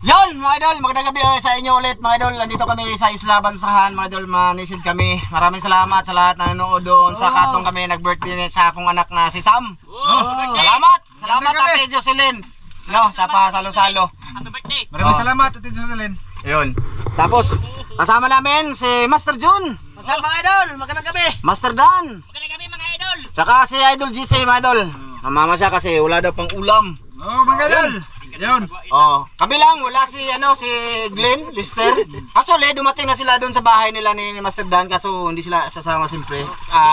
Yon mga idol, magandang gabi sa inyo ulit mga idol. Nandito kami sa Isla Bansahan mga idol, manisid kami. Maraming salamat sa lahat na nanonood doon sa katong kami nag-birthday sa akong anak na si Sam. Salamat Ate Jocelyn. No, sa pasalo-salo. Happy birthday. Maraming salamat Ate Jocelyn. Ayun. Tapos kasama namin si Master Jun. What's up mga idol? Magandang gabi. Master Dan. Magandang gabi mga idol. Tsaka si Idol GC mga idol. Namama siya kasi wala daw pang ulam. Oh, mga idol. Yun. Oh, kabilang wala si si Glenn, Lister. Actually, dumating na sila doon sa bahay nila ni Master Dan kaso hindi sila sasama siyempre.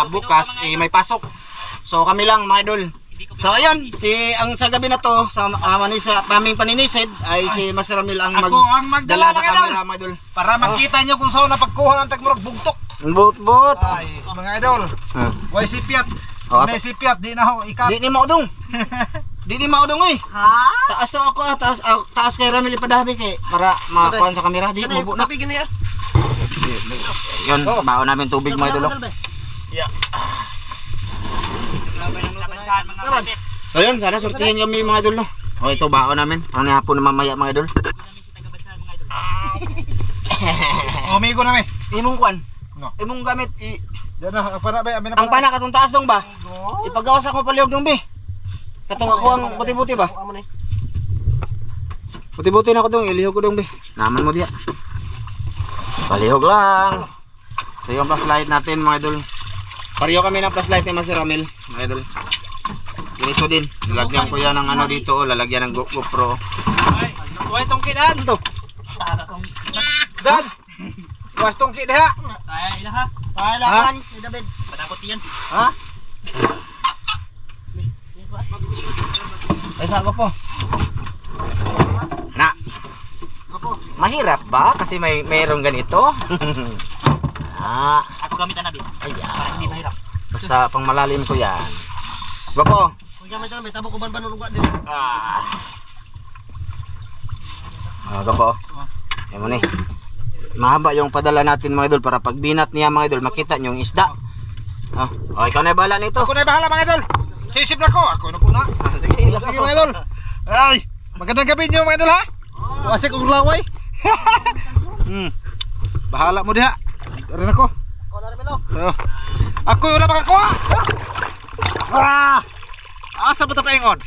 Bukas may pasok. So kami lang mga idol. So ayun, ang sa gabi na to sa paming paninisid ay si Master Ramil ang magdala sa camera mga idol. Para makita nyo kung saan napagkuha ng tagmurag bugtok. Bot. Ay, mga idol. Way sipiat. May sipiat, di na ho ikat. Di ni maudong. Di maudong eh. Ha? Taas to ako, taas kay Ramil ipadabi kay para makakuha sa camera. Di mubo na. Tapi gini ya. Yun, baon namin tubig mga idol. Yeah. So yun, sana sortihin kami mga idol no. O ito baon namin. Ang hapon na mamaya mga idol. Umigo na may. Imong kwan. No. Imong gamit Diyan na, ang pana ba? ang pana katong taas dong ba? Ipagawas ako palihog dong be. Katong ako ang buti-buti ba? Buti-buti na ako dong, ilihog ko dong be. Naman mo diya. Palihog lang. So yung flashlight natin mga idol. Pareho kami ng flashlight ni Master Ramil mga idol. Iniso din. Lalagyan ko yan ng ano dito, lalagyan ng GoPro. Huwag itong kidan. Ito. Dan. Huwag itong kidan. Ay, ina ha. Paalaman ni David. Patakot yan. Ha? Ay sa po. Na. Mahirap ba? Kasi mayroong ganito. Ako gamitan na bin. Para hindi mahirap. Basta pang malalim ko yan. Gopo. Kung gamit na may tabo ko ban ugat din. Gopo. Yan mo ni. Mahaba yung padala natin mga idol para pag binat niya mga idol makita nyo yung isda. Oh, ikaw na bahala nito. Ako na bahala mga idol. Sisip na ko. Ako na po na. Sige mga idol. Ay, magandang gabi nyo mga idol ha. Wasik kong laway. Bahala mo diha. Rin ako. Ako na rin Ako yung wala makakuha. Asa ba ito paingon?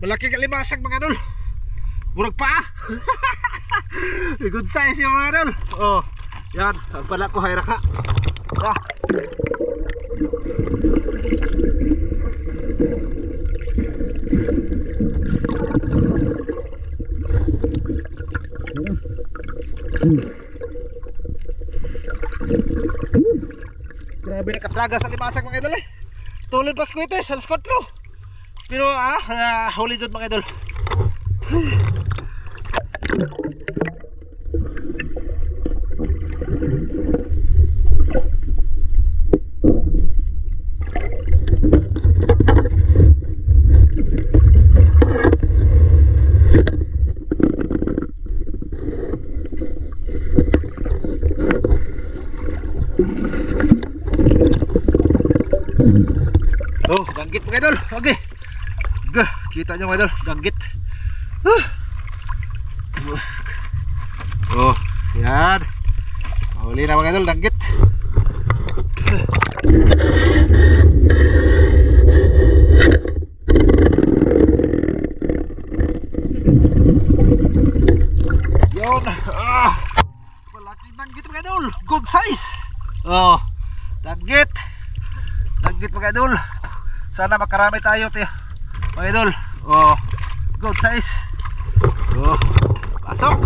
Malaki kalimasag mga idol. Murag pa. Good size yung mga idol. Oh, yan. Ang pala ko hayra ka. Grabe nakaplaga sa limasag mga idol eh. Tulad pa squites, alas 4. Pero huli dyan mga idol. Oh, danggit mga idol. Okay. Kita nyo mga idol, danggit. Oh, yan. Mahuli na mga idol, danggit. Yun. Malaking danggit mga idol. Good size. Oh, danggit. Danggit mga idol. Sana makarami tayo mga idol. Oh, good size. Oh, pasok.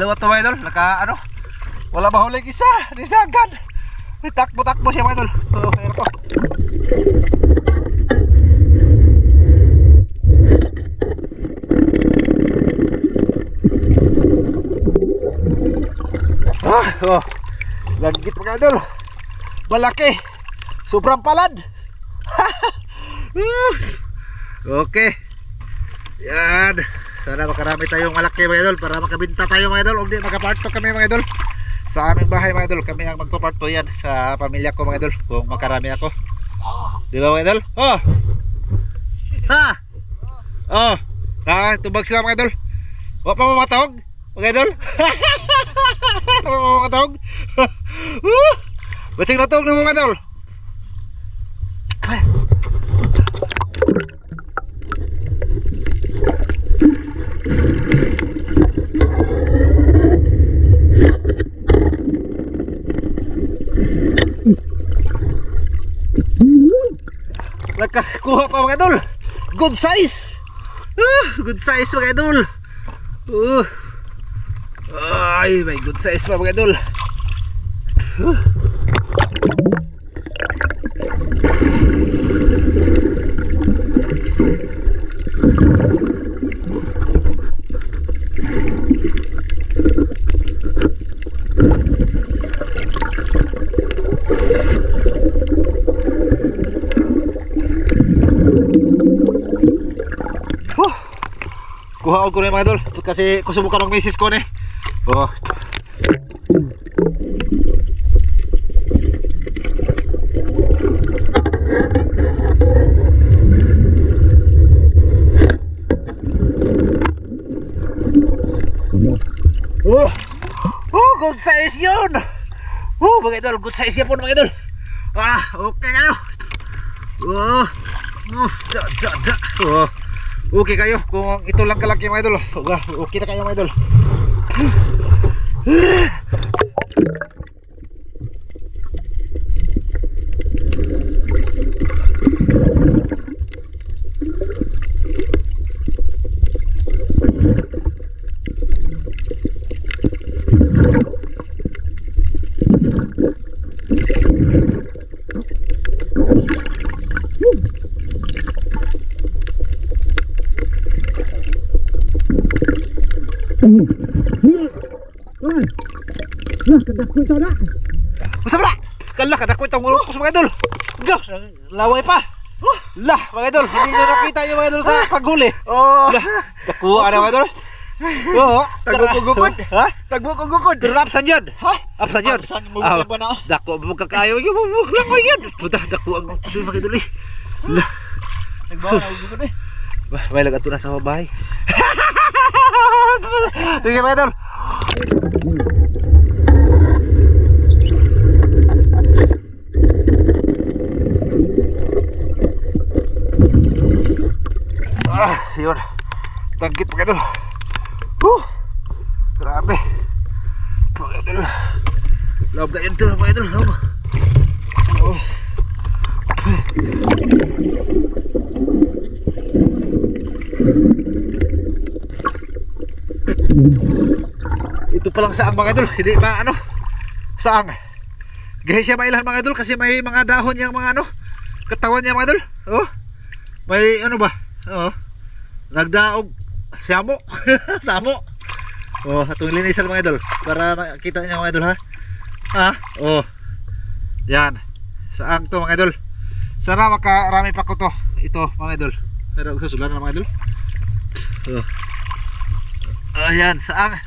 Dalawa to mga idol. Wala mahuling isa. Nisagan. Takbo-takbo siya mga idol. Ayan po. Lagit mga idol. Malaki. Sobrang palad. Okay. Yan. Sana makarami tayong malaki mga idol para makabinta tayo mga idol. Huwag di makaparto kami mga idol. Sa aming bahay mga idol, kami ang magpaparto yan sa pamilya ko mga idol. Kung makarami ako. Di ba mga idol? Oh. Ha? Oh. Tubag sila mga idol. Huwag pa mamatawag mga idol. Huwag pa mamatawag. Bating natawag na mga idol. Nakakuha pa mga idol. Good size. Good size mga idol. Ay, may good size pa mga idol. Kuhaon ko na mga idol kasi kusubukan ng misis ko ni. Good size yun. Mga idol, good size yan po mga idol. Okay kayo. Okay kayo kung ito lang kalaki mga idol. Okay na kayo mga idol. Masa ba? Kala kada ko itong ulo ko sa mga idol. Laway pa. Lah mga idol, hindi nyo nakita yung mga idol sa paghuli. Nakuha na mga idol. Tagbo-kugukod. Tagbo-kugukod. Rapsan yan. Rapsan yan. Dako magkakayo. Lang ko yan. Dako ang mga idol. Lah. Nagbawa eh. May lagat na sa bahay. Sige mga idol. Yun. Tagkit mga idol. Grabe. Mga idol. Love ka yun ito mga idol. Love. Ito palang saang mga idol. Hindi ba ano? Saang. Gaya siya mailan mga idol kasi may mga dahon yung mga ano. Katawan niya mga idol. May ano ba? Nagdaog Samo. Samo. Atong linisan mga idol para makita niyo mga idol ha. Yan. Saang to mga idol. Sana makarami pa ko to. Ito mga idol. Pero susulan na mga idol. Ayan, saang.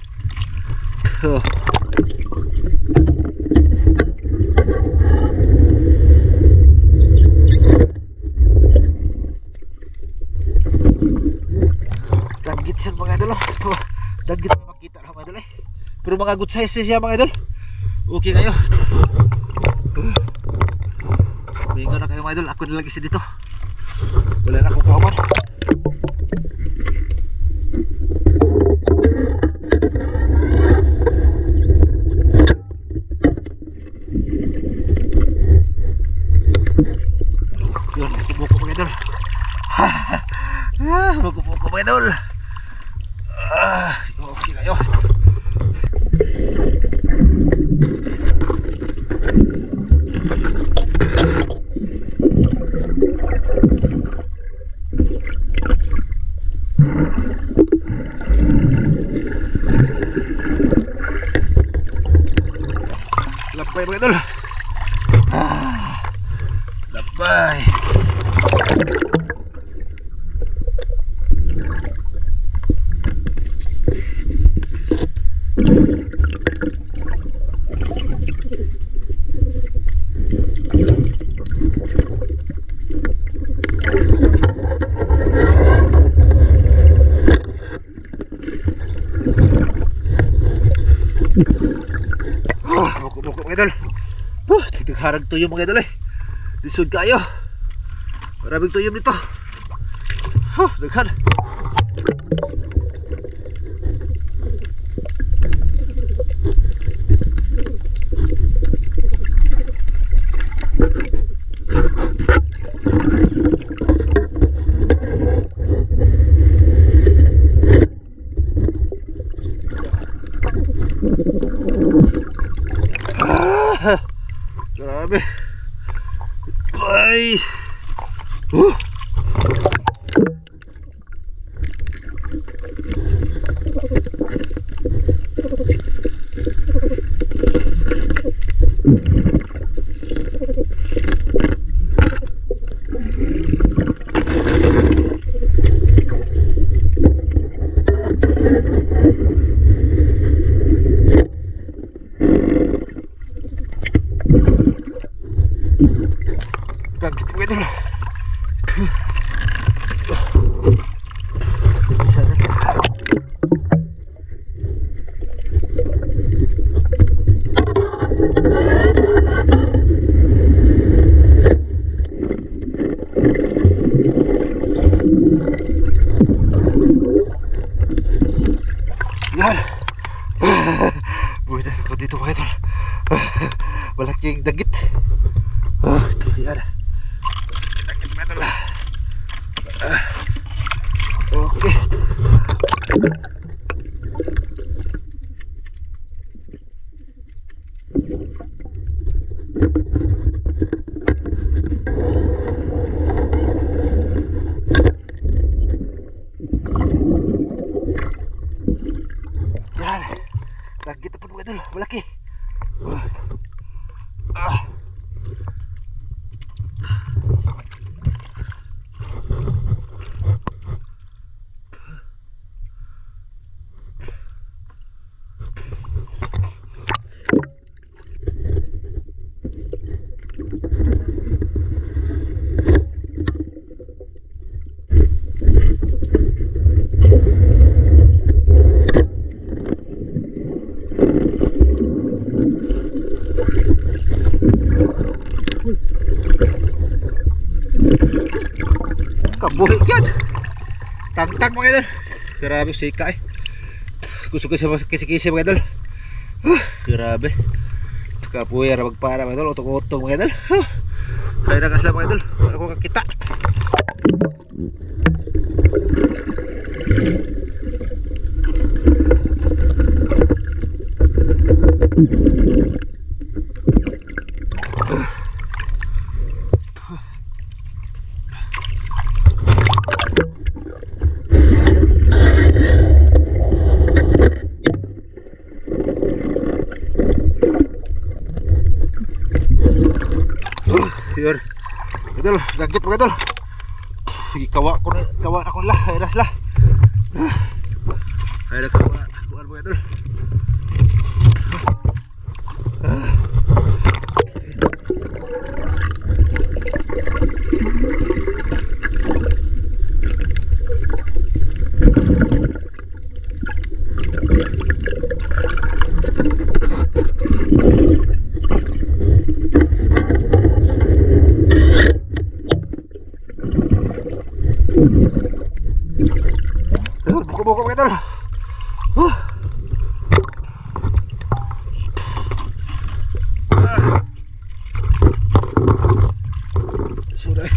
Dagit siya mga idol. Dagit makita lang mga idol pero mga good size siya mga idol. Okay kayo. Bingo na kayo mga idol. Ako na lang isa dito. Wala na akong kahaman. Yun, buko mga idol. Buko mga idol. Okay kayo. Labay mga idol. Labay. Buko mga idol. Tigharag tuyong mga idol eh. Lisod kayo. Maraming tuyong dito. Daghan. Grabe. Ay. Gagit mo ito. Isa na ito. Yan. Buwitas ako dito mga ito. Malaking dagit. Ito yan. Okay. Yan. Lagi tapon mga idol. Malaki. Kabuhi yan. Tagtag mga idol. Grabe sika eh. Gusto ko siya kisi-kisi mga idol. Grabe. Kabuhi yan magpara mga idol. Utong-utong mga idol. Kaya nakasla mga idol. Para ko kakita. Yun. Idol, lagit mga idol. Kawa ako nila, ayras lah. Ayras kawa mga idol. Buko-buko mga idol. Sudah.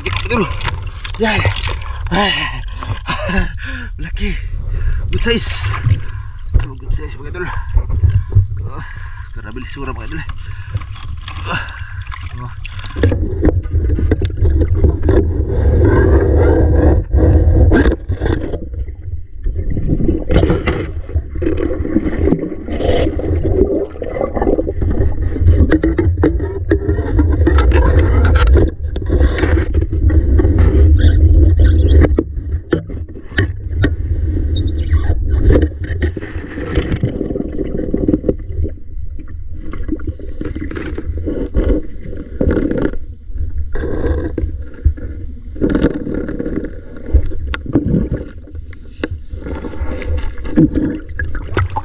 Kita dulu. Ya. Laki. Good size. Good size mga idol. idol. Grabe lisura mga idol.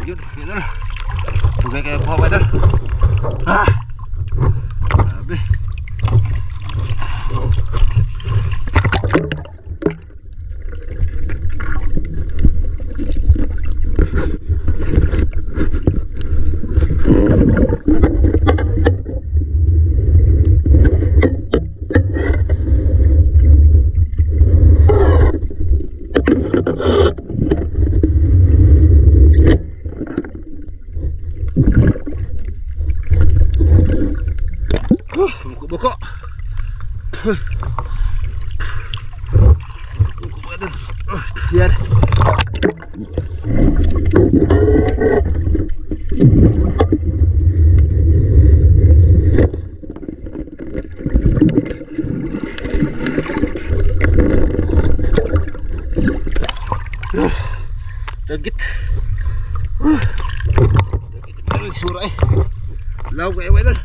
Ayun, idol. Sugay kayo po mga idol. Grabe. Buko-buko. Buko idol. Yan. Dagit. Dagit idol sura eh. Law kayo idol.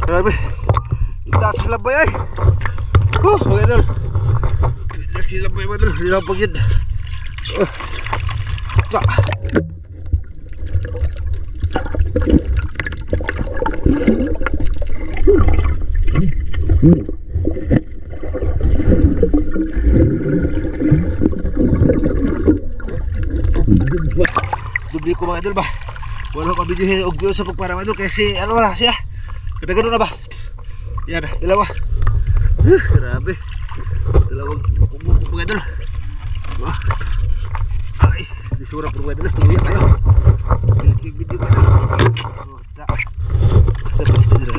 Grabe. Itaas sa labay ay. Mga idol. Itaas sa labay mga idol. Dilapag yun. Dubli ko mga idol ba? Wala ka video og sa pagpara mga idol kasi ano wala siya. Kadagano na ba? Yan, dalawa. Grabe. Dalawang buko mga idol. Ay, disura po mga idol. Tuloy kayo. Video ba? Oh, tak. Tapos na dito.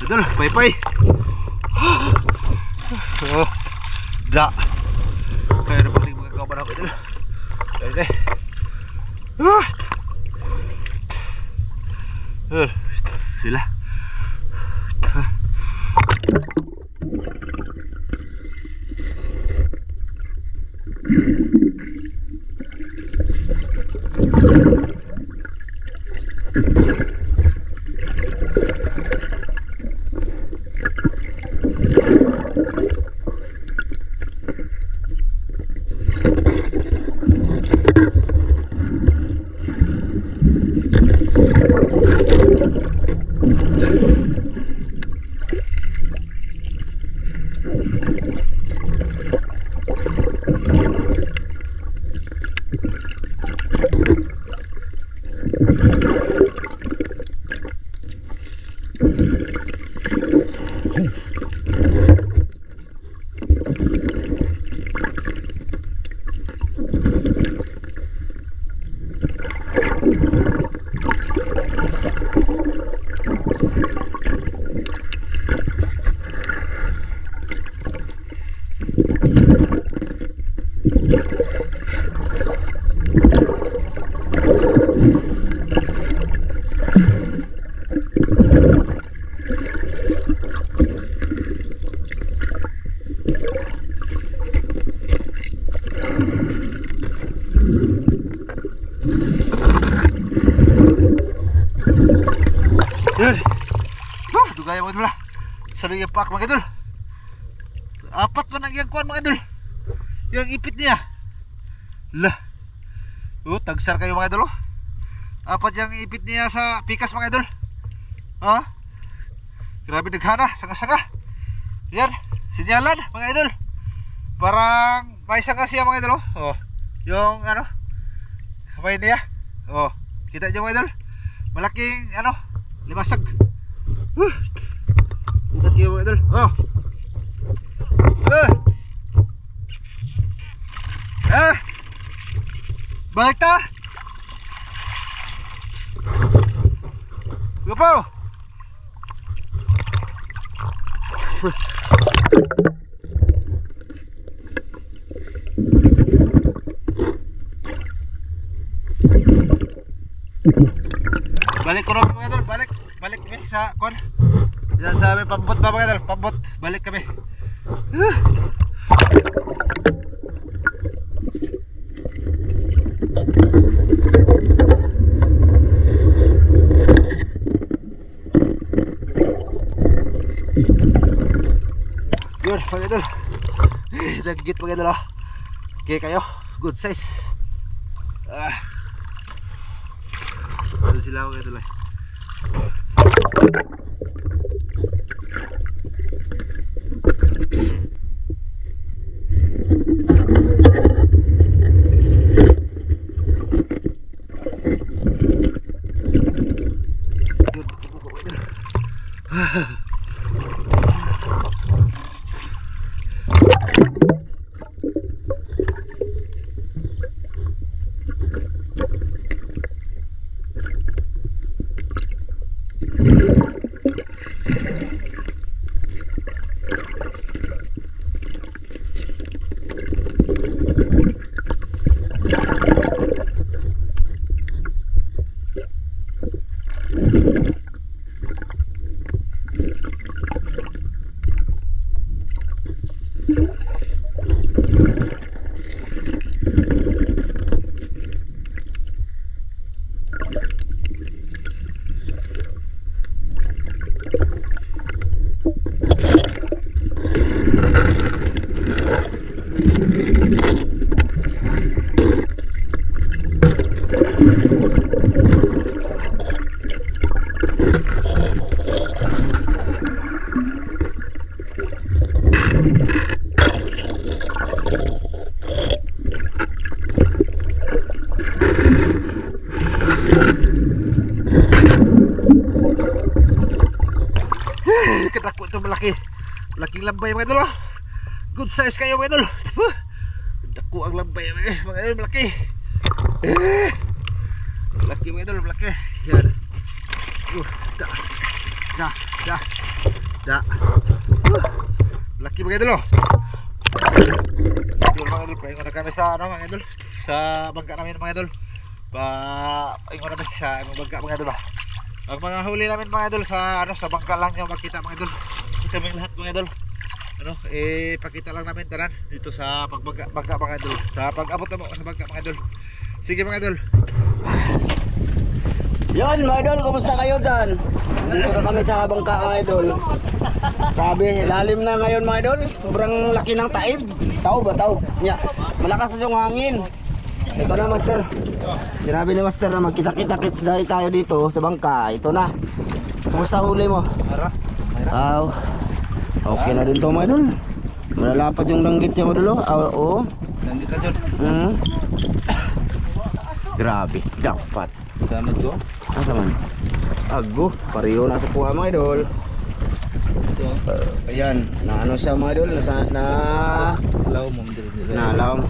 Idol, pay-pay. Oh, da. Kaya na paling mga kaban ako idol. Kaya sila. Yun. Dugay mga idol. Salo yung pack mga idol. Apat pa nang kuan mga idol. Yung ipit niya. Lah. Tagsar kayo mga idol. Apat yung ipit niya sa pikas mga idol. Grabe naghana, sanga-sanga. Yan, sinyalan mga idol. Parang may sanga siya mga idol. Yung ano, kamay niya. Kita niyo mga idol. Malaking ano, limasag. Ikat kayo mga idol. Balik ta. Gapaw. Balik ko rin mga idol, balik kami sa kon. Yan sa amin pambot ba mga idol, pambot, balik kami. Yun mga idol, dagit mga idol. Okay kayo, good size. Ano sila mga idol. Kadako ito malaking lambay mga idol. Good size kayo mga idol. Dako ang lambay mga idol, malaki. Malaki mga idol, malaki. Yan. Malaki mga idol. Yun mga idol, paingon na kami sa ano mga idol, sa bangka namin mga idol. Paingon na kami sa bangka mga idol. Ang mga huli namin mga idol sa ano, sa bangka lang yung makita mga idol. Sa aming lahat mga idol. Ano, pakita lang namin tanan dito sa bangka mga idol. Sa pag-abot mo sa bangka mga idol. Sige mga idol. Yon mga idol, kumusta kayo dyan? Nandito na kami sa bangka mga idol. Grabe, lalim na ngayon mga idol. Sobrang laki ng taib. Tao ba? Tao. Malakas pa yung hangin. Ito na master. Sinabi ni master na magkita-kita-kits dahil tayo dito sa bangka. Ito na. Kumusta huli mo? Okay na din to mga idol. Malalapad yung langgit niya mga idol. Oo. Langgit na dyan. Grabe, jackpot. Salamat ko. Asa man? Ago, pareho na sa kuha mga idol. Ayan, na ano siya mga idol, Law mo nalaw.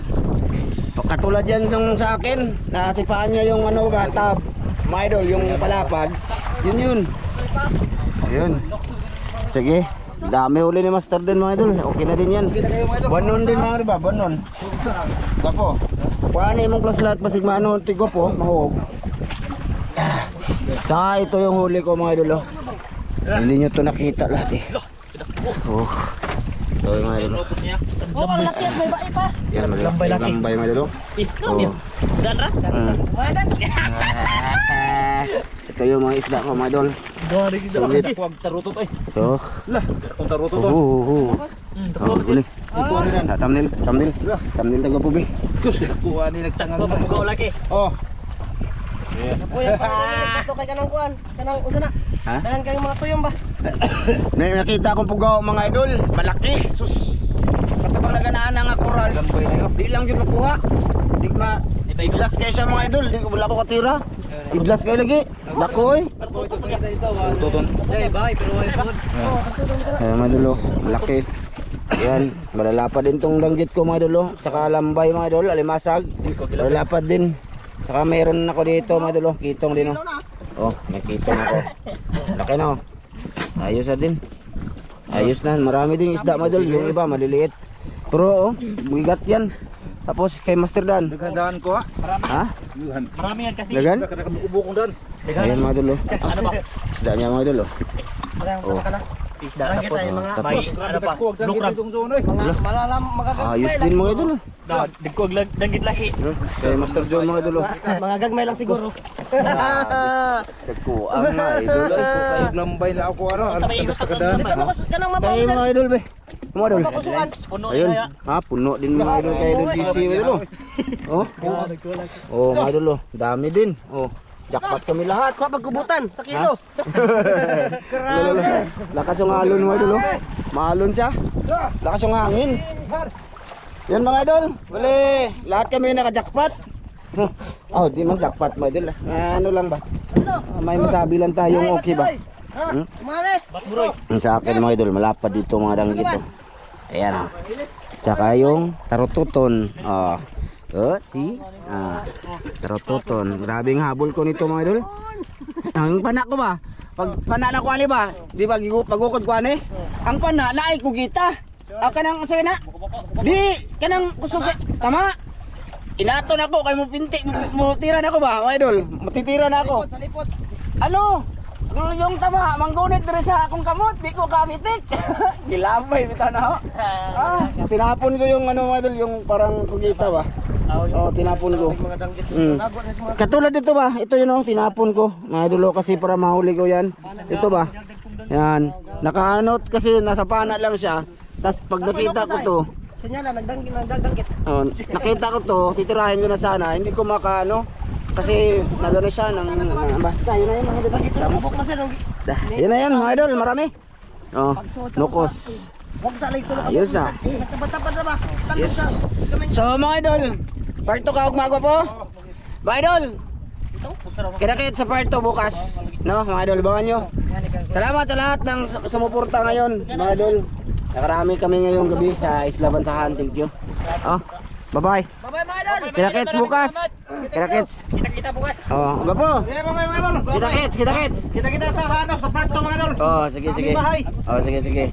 Katulad yan yung sa akin, nasipaan niya yung ano ba, tab. Mga idol, yung palapad. Yun. Ayun. Sige, dami huli ni master din mga idol. Okay na din yan. Banon din mga idol ba? Banon. Gapo. Kuhaan na imong plus lahat basig maano, tigo po, mahog. Tsaka ito yung huli ko mga idol. Hindi nyo to nakita lahat eh. Ito yung mga idol. Ang laki at may bai pa. Yan, lambay mga idol. Dan ra? Ito yung mga isda ko mga idol. Sulit. Huwag tarutot eh. Ito. Kung tarutot to. Oh, sini. Thumbnail taga pubi. Kuha ni nagtangang. Pagbugaw lagi. Oh. Kuya, parang ito kay kanang kuan. Kanang usa na. Ha? Dahan kay mga tuyong ba? May nakita akong pugaw mga idol. Malaki. Sus. Katabang naganaan nga coral. Di lang yun makuha. Di ma iglas kayo siya mga idol. Di ko wala ko katira. Iglas kayo lagi. Dako eh. Mga idol, malaki. Yan, malalapad din tong danggit ko mga idol. Tsaka lambay mga idol, alimasag. Malalapad din. Tsaka mayroon ako dito mga idol, kitong din oh. Oh, may kitong ako. Laki na oh. Ayos na din. Ayos na, marami din isda mga idol. Yung iba maliliit. Pero oh, bigat yan. Tapos kay Master Dan. Naghandaan ko ha. Ha? Marami yan kasi. Lagan? Nakakabubo kong dan. Ayan mga idol oh. Ano ba? Isda niya mga idol oh. Marang ka na. Isda Marang tapos kita yung mga may ano pa? Blue crabs. mga malalam magagagmay Ayos lang. din mga idol oh. Digkuag danggit lahi. Kay Master John mga idol oh. Mga gagmay lang siguro. Nagkuang nga idol oh. Kayog lambay na ako ano. Sa may igos Sa ako kadaan. Dito mo kanang Kaya mabaw mga idol be. Mga idol. makusuan. Puno Ayun. kaya. Ha, puno din mga idol kay idol GC mga idol oh. Oh. Oh, mga idol oh. Dami din. Oh. Jackpot kami lahat. Kuha pagkubutan sa kilo. Lakas yung alon mga idol oh. Maalon siya. Lakas yung hangin. Yan mga idol. Wala, lahat kami naka-jackpot. Oh, di man jackpot mga idol. Ano lang ba? May masabi lang tayong okay ba? Mane. Batburoy. Ang sa akin mga idol, malapad dito mga danggit oh. Ayan oh. Tsaka yung tarututon. Oh. Oh, see? Tarututon. Grabing habol ko nito mga idol. Ang pana ko ba? Pag pana na ko ani ba? Di ba pagukod ko ani? Ang pana naay ko kita. Kanang sige na. Di kanang kusog tama. Inaton ako kay mo pinti mo tira na ako ba mga idol? Matitira na ako. Sa lipot. Ano? Yung tama, manggunit diri sa akong kamot, di ko kabitik. Gilabay bitaw na ho. Tinapon ko yung ano mga idol, yung parang kugita ba? Oh, tinapon ko. Mga danggit. Nagot na mga katulad dito ba? Ito yun oh, tinapon ko. Mga idol oh, kasi para mahuli ko yan. Ito ba? Yan. Nakaanot kasi nasa pana lang siya. Tapos pag nakita ko to, Senyala nagdanggit. oh, nakita ko to, titirahin ko na sana. Hindi ko makaano. Kasi nagano siya ng basta yun na yun mga idol. Bubok na siya. Yun na yun mga idol, marami. Oh, nukos. Wag sa lay tulog. Ayos ah. Nagtabad-tabad na ba? Talong Yes. sa. So mga idol, part 2 ka ugmago po. Mga idol, kinakit sa part 2 bukas. No, mga idol, abangan nyo. Salamat sa lahat ng sumuporta ngayon, mga idol. Nakarami kami ngayong gabi sa Isla Bansahan. Thank you. Oh, bye-bye. Bye-bye mga idol. Kinakits bukas. Kinakits. Kita-kita bukas. Oh, ba po? Mga idol. Kinakits. Kita sa ano sa part 2 mga idol. Oh, sige. Oh, sige.